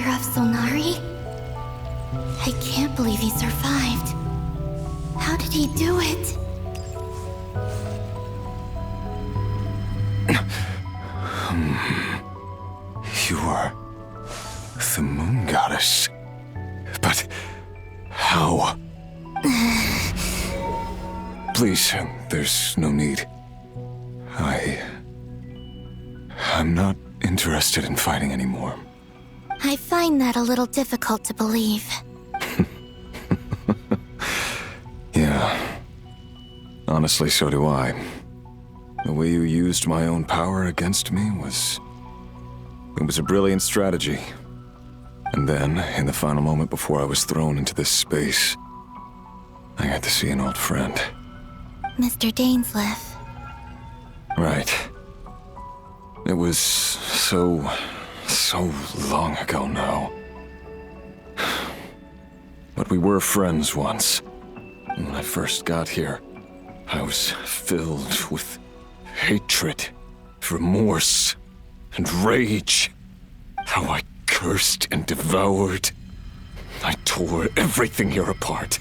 fire of Solnari? I can't believe he survived. How did he do it? You are the moon goddess. But how? Please, there's no need. I'm not interested in fighting anymore. I find that a little difficult to believe. Yeah. Honestly, so do I. The way you used my own power against me was... It was a brilliant strategy. And then, in the final moment before I was thrown into this space, I got to see an old friend. Mr. Dainsleif. Right. It was so long ago now. But we were friends once. And when I first got here, I was filled with hatred, remorse, and rage. How I cursed and devoured. I tore everything here apart.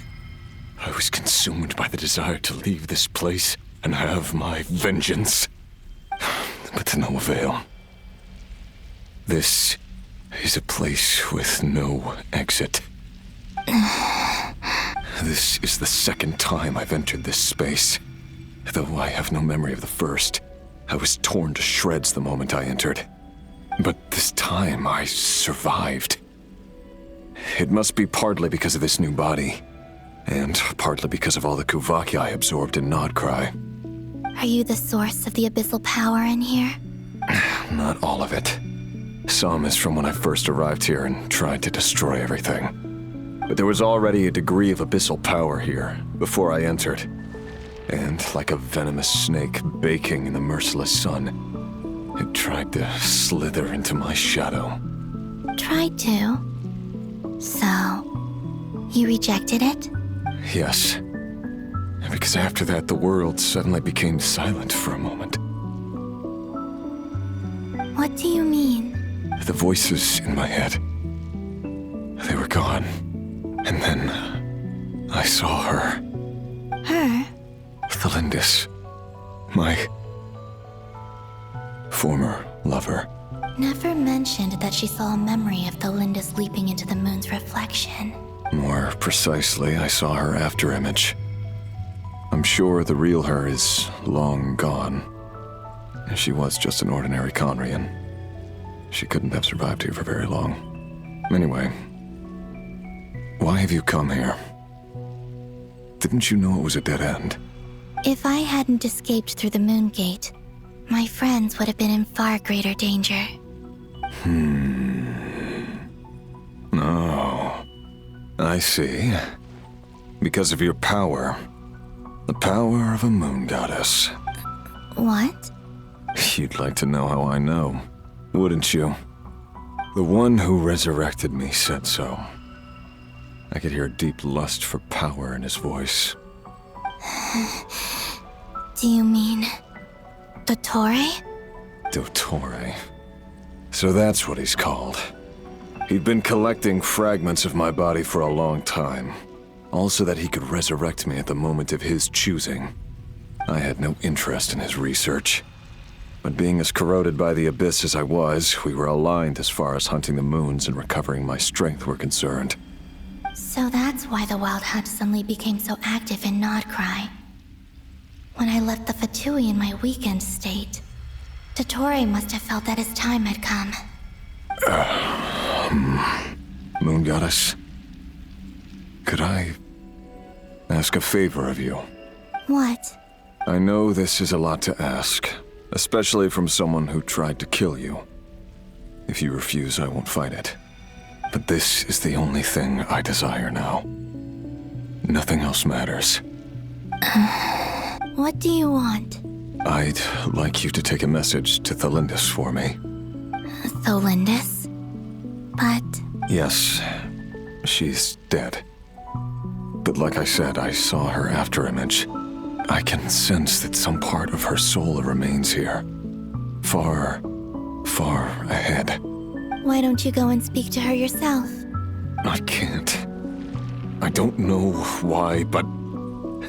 I was consumed by the desire to leave this place and have my vengeance. But to no avail. This is a place with no exit. This is the second time I've entered this space. Though I have no memory of the first. I was torn to shreds the moment I entered. But this time I survived. It must be partly because of this new body. And partly because of all the kuuvahki I absorbed in Nodcry. Are you the source of the abyssal power in here? Not all of it. Some is from when I first arrived here and tried to destroy everything. But there was already a degree of abyssal power here before I entered. And like a venomous snake baking in the merciless sun, it tried to slither into my shadow. Tried to? So, you rejected it? Yes. Because after that, the world suddenly became silent for a moment. What do you mean? The voices in my head, they were gone. And then I saw her. Her? Tholindis. My former lover. Never mentioned that she saw a memory of Tholindis leaping into the moon's reflection. More precisely, I saw her afterimage. I'm sure the real her is long gone. She was just an ordinary Conrian. She couldn't have survived here for very long. Anyway, why have you come here? Didn't you know it was a dead end? If I hadn't escaped through the moon gate, my friends would have been in far greater danger. Oh, I see. Because of your power. The power of a moon goddess. What? You'd like to know how I know, wouldn't you? The one who resurrected me said so. I could hear a deep lust for power in his voice. Do you mean... Dottore? Dottore. So that's what he's called. He'd been collecting fragments of my body for a long time. All so that he could resurrect me at the moment of his choosing. I had no interest in his research. But being as corroded by the abyss as I was, we were aligned as far as hunting the moons and recovering my strength were concerned. So that's why the Wild Hunt suddenly became so active in Nodcry. When I left the Fatui in my weakened state, Dottore must have felt that his time had come. Moon Goddess? Could I ask a favor of you? What? I know this is a lot to ask, especially from someone who tried to kill you. If you refuse, I won't fight it. But this is the only thing I desire now. Nothing else matters. What do you want? I'd like you to take a message to Tholindis for me. Tholindis? But... Yes, she's dead. But like I said, I saw her afterimage. I can sense that some part of her soul remains here. Far, far ahead. Why don't you go and speak to her yourself? I can't. I don't know why, but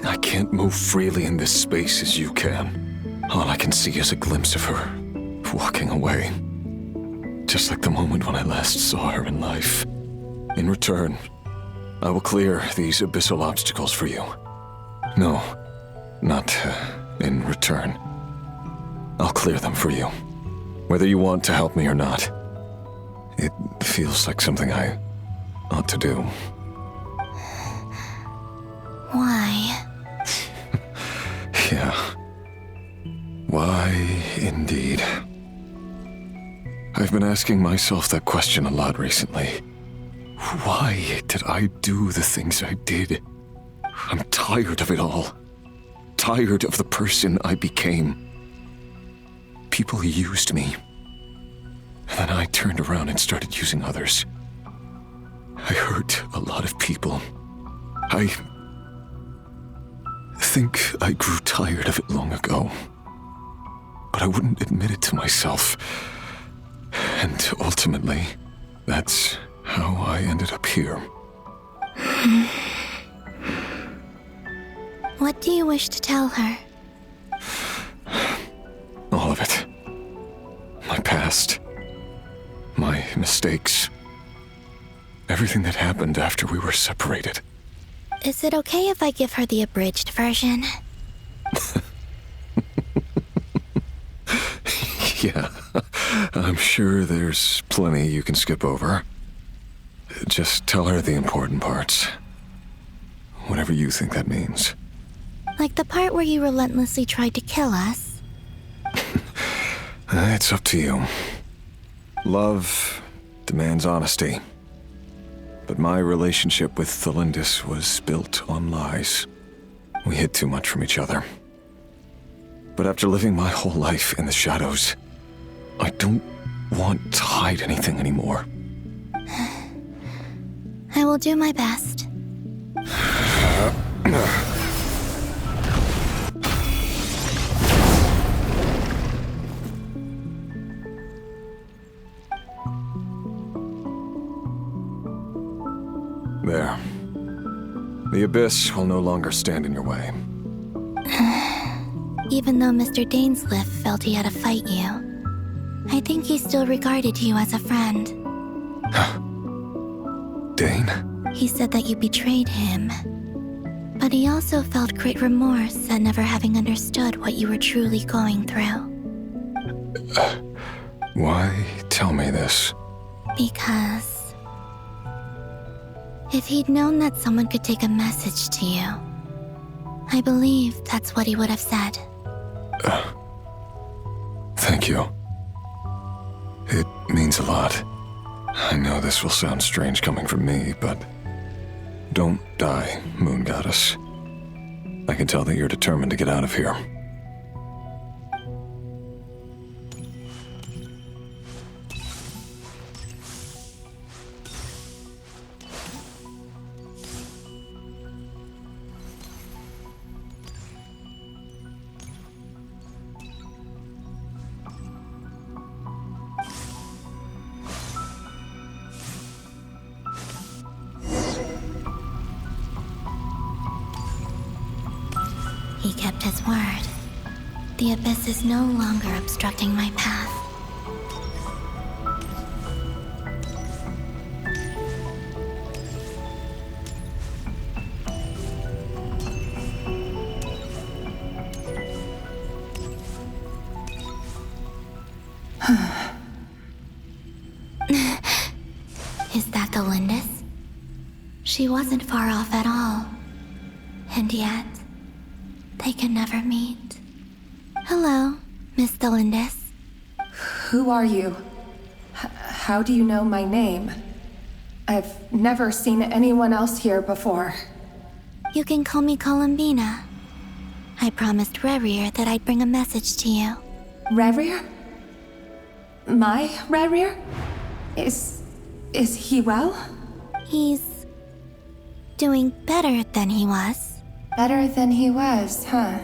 I can't move freely in this space as you can. All I can see is a glimpse of her, walking away. Just like the moment when I last saw her in life. In return, I will clear these abyssal obstacles for you. No, not in return. I'll clear them for you. Whether you want to help me or not. It feels like something I ought to do. Why? Yeah. Why, indeed. I've been asking myself that question a lot recently. Why did I do the things I did? I'm tired of it all. Tired of the person I became. People used me. And then I turned around and started using others. I hurt a lot of people. I think I grew tired of it long ago. But I wouldn't admit it to myself. And ultimately, that's how I ended up here. What do you wish to tell her? All of it. My past. My mistakes. Everything that happened after we were separated. Is it okay if I give her the abridged version? Yeah, I'm sure there's plenty you can skip over. Just tell her the important parts. Whatever you think that means. Like the part where you relentlessly tried to kill us? It's up to you. Love demands honesty. But my relationship with Tholindis was built on lies. We hid too much from each other. But after living my whole life in the shadows, I don't want to hide anything anymore. I will do my best. There. The abyss will no longer stand in your way. Even though Mr. Dainsliff felt he had to fight you, I think he still regarded you as a friend. Dane? He said that you betrayed him, but he also felt great remorse at never having understood what you were truly going through. Why tell me this? Because if he'd known that someone could take a message to you, I believe that's what he would have said. Thank you. It means a lot. I know this will sound strange coming from me, but don't die, Moon Goddess. I can tell that you're determined to get out of here. He kept his word. The abyss is no longer obstructing my path. Is that Tholindis? She wasn't far off at all. And yet, they can never meet. Hello, Miss Tholindis. Who are you? How do you know my name? I've never seen anyone else here before. You can call me Columbina. I promised Rerir that I'd bring a message to you. Rerir? My Rerir? Is he well? He's doing better than he was. Better than he was, huh?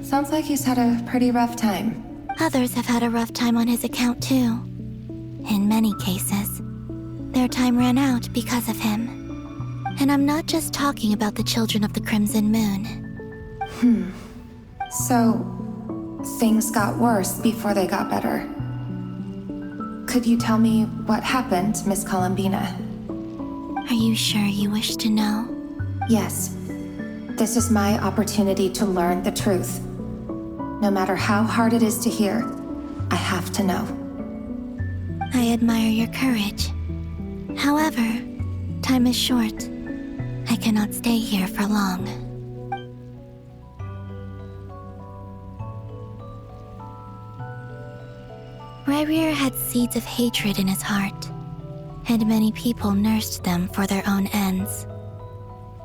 Sounds like he's had a pretty rough time. Others have had a rough time on his account too. in many cases, their time ran out because of him. And I'm not just talking about the children of the Crimson Moon. So, things got worse before they got better. Could you tell me what happened, Miss Columbina? Are you sure you wish to know? Yes. This is my opportunity to learn the truth. No matter how hard it is to hear, I have to know. I admire your courage. However, time is short. I cannot stay here for long. Rerir had seeds of hatred in his heart, and many people nursed them for their own ends.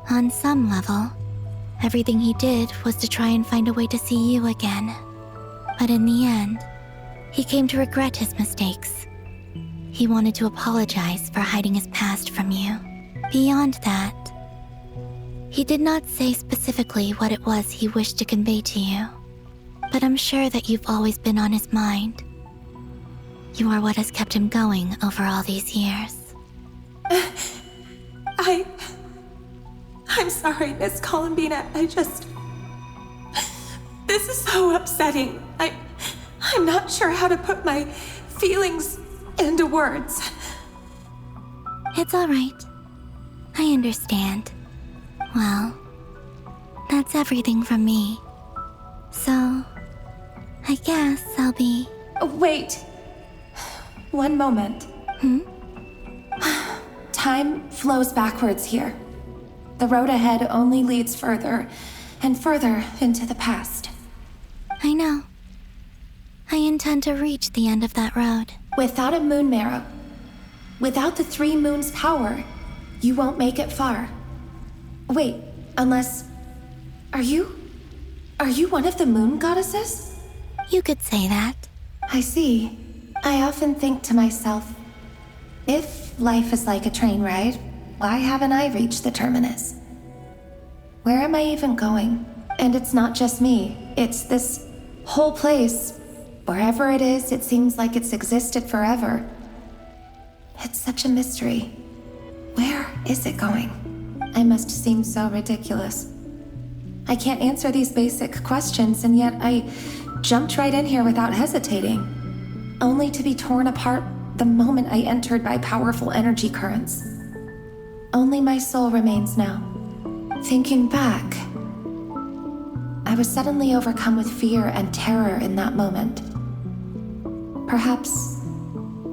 On some level, everything he did was to try and find a way to see you again. But in the end, he came to regret his mistakes. He wanted to apologize for hiding his past from you. Beyond that, he did not say specifically what it was he wished to convey to you, but I'm sure that you've always been on his mind. You are what has kept him going over all these years. I'm sorry, Miss Columbina. This is so upsetting. I'm not sure how to put my feelings into words. It's all right. I understand. Well, that's everything from me. So, I guess I'll be... Wait. One moment. Time flows backwards here. The road ahead only leads further and further into the past. I know. I intend to reach the end of that road. Without a moon marrow, without the 3 moons' power, you won't make it far. Wait, unless... Are you one of the moon goddesses? You could say that. I see. I often think to myself, if life is like a train ride, why haven't I reached the terminus? Where am I even going? And it's not just me, it's this whole place. Wherever it is, it seems like it's existed forever. It's such a mystery. Where is it going? I must seem so ridiculous. I can't answer these basic questions, and yet I jumped right in here without hesitating, only to be torn apart the moment I entered by powerful energy currents. Only my soul remains now. Thinking back, I was suddenly overcome with fear and terror in that moment. Perhaps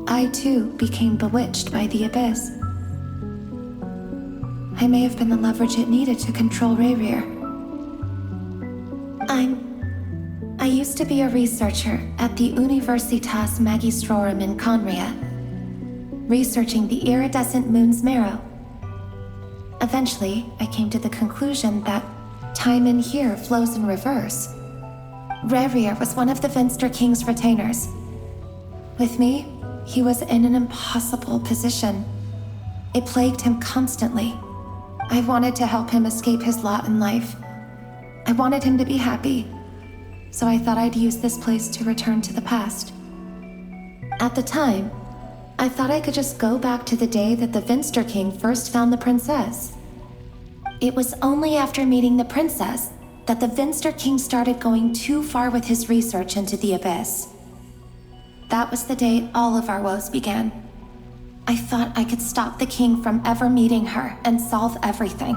I too became bewitched by the abyss. I may have been the leverage it needed to control Rerir. I used to be a researcher at the Universitas Magistrorum in Conria, researching the iridescent moon's marrow. Eventually, I came to the conclusion that time in here flows in reverse. Rerir was one of the Finster King's retainers. With me, he was in an impossible position. It plagued him constantly. I wanted to help him escape his lot in life. I wanted him to be happy, so I thought I'd use this place to return to the past. At the time, I thought I could just go back to the day that the Finster King first found the princess. It was only after meeting the princess that the Finster King started going too far with his research into the abyss. That was the day all of our woes began. I thought I could stop the king from ever meeting her and solve everything.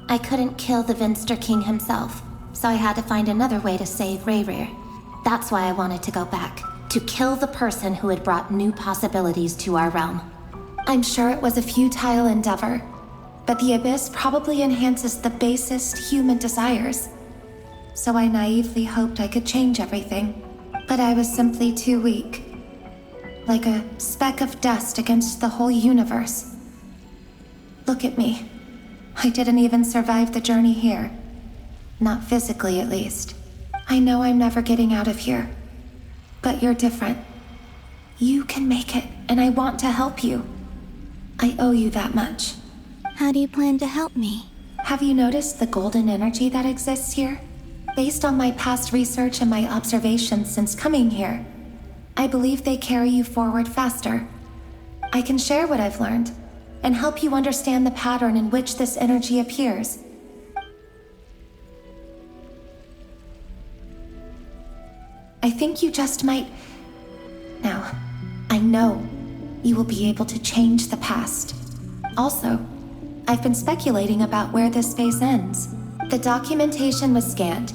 I couldn't kill the Finster King himself, so I had to find another way to save Rerir. That's why I wanted to go back, to kill the person who had brought new possibilities to our realm. I'm sure it was a futile endeavor, but the abyss probably enhances the basest human desires. So I naively hoped I could change everything, but I was simply too weak. Like a speck of dust against the whole universe. Look at me. I didn't even survive the journey here. Not physically, at least. I know I'm never getting out of here. But you're different. You can make it, and I want to help you. I owe you that much. How do you plan to help me? Have you noticed the golden energy that exists here? Based on my past research and my observations since coming here, I believe they carry you forward faster. I can share what I've learned and help you understand the pattern in which this energy appears. I think you just might... Now, I know you will be able to change the past. Also, I've been speculating about where this space ends. The documentation was scanned,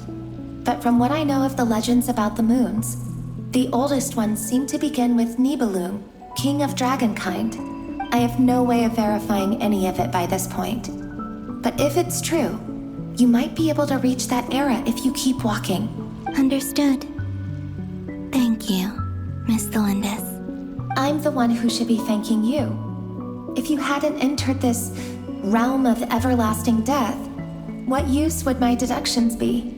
but from what I know of the legends about the moons, the oldest ones seem to begin with Nibelung, king of dragonkind. I have no way of verifying any of it by this point. But if it's true, you might be able to reach that era if you keep walking. Understood. Thank you, Miss Tholindis. I'm the one who should be thanking you. If you hadn't entered this realm of everlasting death, what use would my deductions be?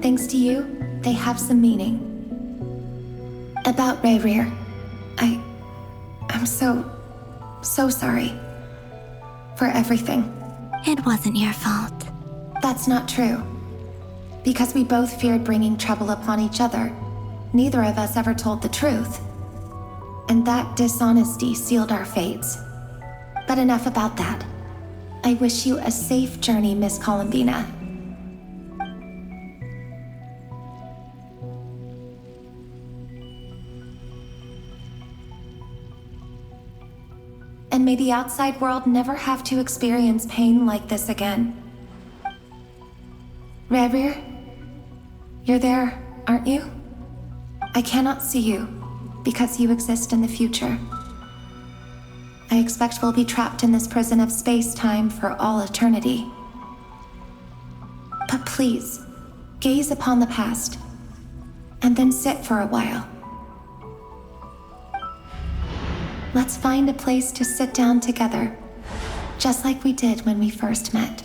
Thanks to you, they have some meaning. About Rerir, I'm so sorry. For everything. It wasn't your fault. That's not true. Because we both feared bringing trouble upon each other, neither of us ever told the truth. And that dishonesty sealed our fates. But enough about that. I wish you a safe journey, Miss Columbina. And may the outside world never have to experience pain like this again. Rerir, you're there, aren't you? I cannot see you, because you exist in the future. I expect we'll be trapped in this prison of space-time for all eternity. But please, gaze upon the past, and then sit for a while. Let's find a place to sit down together, just like we did when we first met.